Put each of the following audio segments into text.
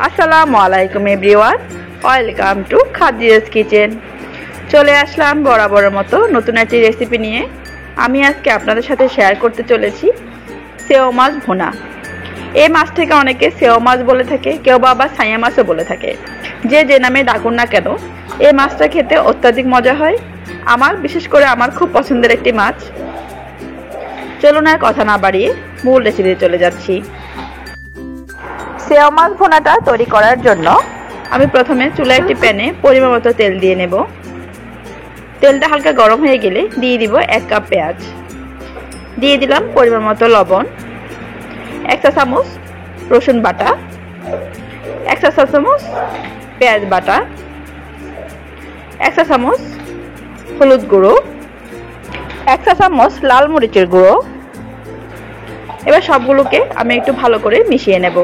আসসালামু আলাইকুম everyone, welcome to Khadija's kitchen. চলে আসলাম বরাবরের মতো নতুন একটি রেসিপি নিয়ে। আমি আজকে আপনাদের সাথে শেয়ার করতে চলেছি সেও মাছ ভুনা। এই মাছটাকে অনেকে সেও মাছ বলে থাকে, কেউ বা আবার ছাইয়া মাছও বলে থাকে। যে নামে ডাকুন না কেন, এই মাছটা খেতে অত্যাধিক মজা হয়। বিশেষ করে আমার খুব পছন্দের একটি মাছ। চলুন আর কথা না বাড়িয়ে মূল রেসিপিতে চলে যাচ্ছি। সেও মাছ ভুনাটা তৈরি করার জন্য আমি প্রথমে চুলায় একটি প্যানে পরিমাণ মতো তেল দিয়ে নেব। তেলটা হালকা গরম হয়ে গেলে দিয়ে দিব 1 কাপ পেঁয়াজ, দিয়ে দিলাম পরিমাণ মতো লবণ, 1 চা চামচ রসুন বাটা, 1 চা চামচ পেঁয়াজ বাটা, 1 চা চামচ হলুদ গুঁড়ো, 1 চা চামচ লাল মরিচের গুঁড়ো। এবার সবগুলোকে আমি একটু ভালো করে মিশিয়ে নেব।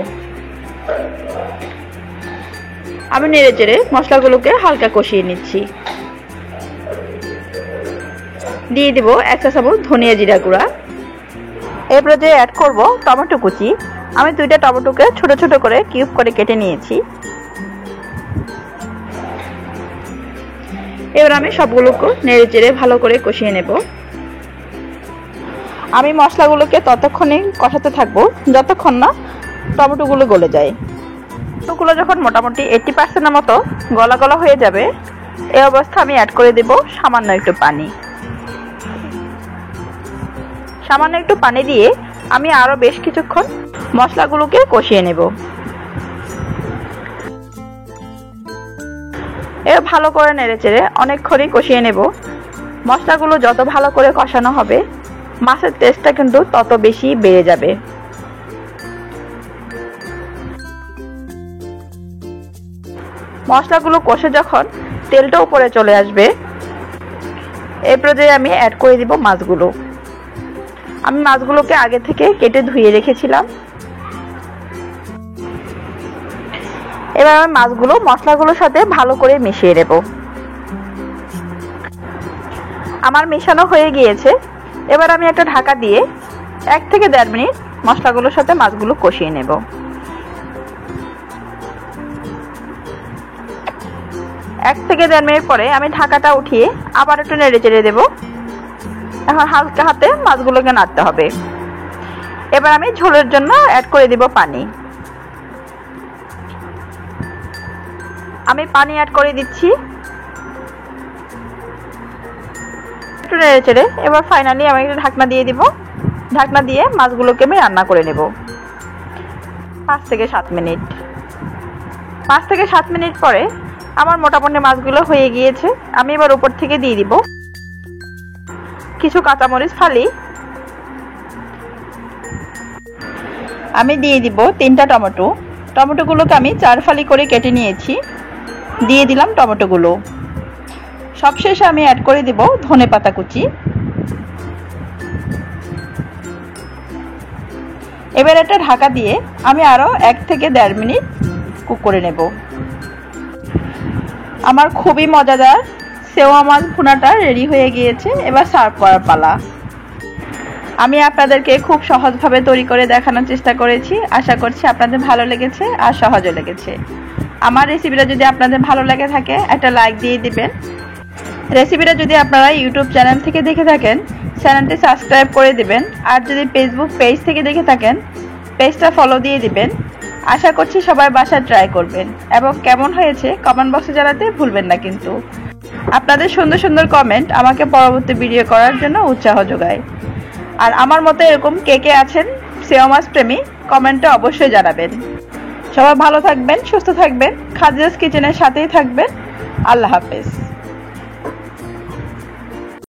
আমি নেড়ে চেড়ে মশলাগুলোকে হালকা কষিয়ে নিচ্ছি। দিয়ে দিব 1 চা চামচ ধনিয়া জিরা গুঁড়া। এরপরে যে অ্যাড করব টমেটো কুচি। আমি 2টা টমেটোকে ছোট ছোট করে কিউব করে কেটে নিয়েছি। এবার আমি সবগুলোকে নেড়ে চেড়ে ভালো করে কষিয়ে নেব। আমি মশলাগুলোকে ততক্ষণে কষাতে থাকবো যতক্ষণ না টমেটোগুলো গলে যায়। টমেটোগুলো যখন মোটামুটি 80% মতো গলা গলা হয়ে যাবে, এই অবস্থা আমি অ্যাড করে দেব সামান্য একটু পানি। সামান্য একটু পানি দিয়ে আমি আরো বেশ কিছুক্ষণ মশলাগুলোকে কষিয়ে নেব। এবার ভালো করে নেড়েচেড়ে অনেকক্ষণই কষিয়ে নেব। মশলাগুলো যত ভালো করে কষানো হবে, মাছের টেস্টটা কিন্তু তত বেশি বেড়ে যাবে। মশলাগুলো কষে যখন তেলটা উপরে চলে আসবে, এই পর্যায়ে আমি অ্যাড করে দিব মাছগুলো। আমি মাছগুলোকে আগে থেকে কেটে ধুয়ে রেখেছিলাম। এবার আমি মাছগুলো মশলাগুলোর সাথে ভালো করে মিশিয়ে নেব। আমার মেশানো হয়ে গিয়েছে। এবার আমি একটা ঢাকা দিয়ে 1 থেকে 1.5 মিনিট মশলাগুলোর সাথে মাছগুলো কষিয়ে নেব। 1 থেকে 1.5 মিনিট পরে আমি ঢাকাটা উঠিয়ে আবার একটু নেড়ে চেড়ে দেব। এখন হালকা হাতে মাছগুলোকে নাড়তে হবে। এবার আমি ঝোলের জন্য অ্যাড করে দিব পানি। আমি পানি অ্যাড করে দিচ্ছি। একটু নেড়ে চেড়ে এবার ফাইনালি আমি একটু ঢাকনা দিয়ে দিব। ঢাকনা দিয়ে মাছগুলোকে আমি রান্না করে নেব 5 থেকে 7 মিনিট। 5 থেকে 7 মিনিট পরে আমার মোটামুটি মাছগুলো হয়ে গিয়েছে। আমি এবার উপর থেকে দিয়ে দিব কিছু কাঁচামরিচ ফালি। আমি দিয়ে দিব 3টা টমেটো। টমেটোগুলোকে আমি 4 ফালি করে কেটে নিয়েছি। দিয়ে দিলাম টমেটোগুলো। সবশেষে আমি অ্যাড করে দিব ধনেপাতা কুচি। এবার একটা ঢাকা দিয়ে আমি আরো 1 থেকে 1.5 মিনিট কুক করে নেব। আমার খুবই মজাদার সেও মাছ ভুনাটা রেডি হয়ে গিয়েছে। এবার সার্ভ করার পালা। আমি আপনাদেরকে খুব সহজভাবে তৈরি করে দেখানোর চেষ্টা করেছি। আশা করছি আপনাদের ভালো লেগেছে আর সহজও লেগেছে। আমার রেসিপিটা যদি আপনাদের ভালো লেগে থাকে একটা লাইক দিয়ে দিবেন। রেসিপিটা যদি আপনারা ইউটিউব চ্যানেল থেকে দেখে থাকেন, চ্যানেলটি সাবস্ক্রাইব করে দিবেন। আর যদি ফেসবুক পেজ থেকে দেখে থাকেন, পেজটা ফলো দিয়ে দিবেন। আশা করছি সবাই বাসায় ট্রাই করবেন এবং কেমন হয়েছে কমেন্ট বক্সে জানাতে ভুলবেন না কিন্তু। আপনাদের সুন্দর সুন্দর কমেন্ট আমাকে পরবর্তী ভিডিও করার জন্য উৎসাহ যোগায়। আর আমার মতো এরকম কে কে আছেন সেও মাছ প্রেমী, কমেন্টে অবশ্যই জানাবেন। সবাই ভালো থাকবেন, সুস্থ থাকবেন, খাদিজাস কিচেনের সাথেই থাকবেন। আল্লাহ হাফেজ।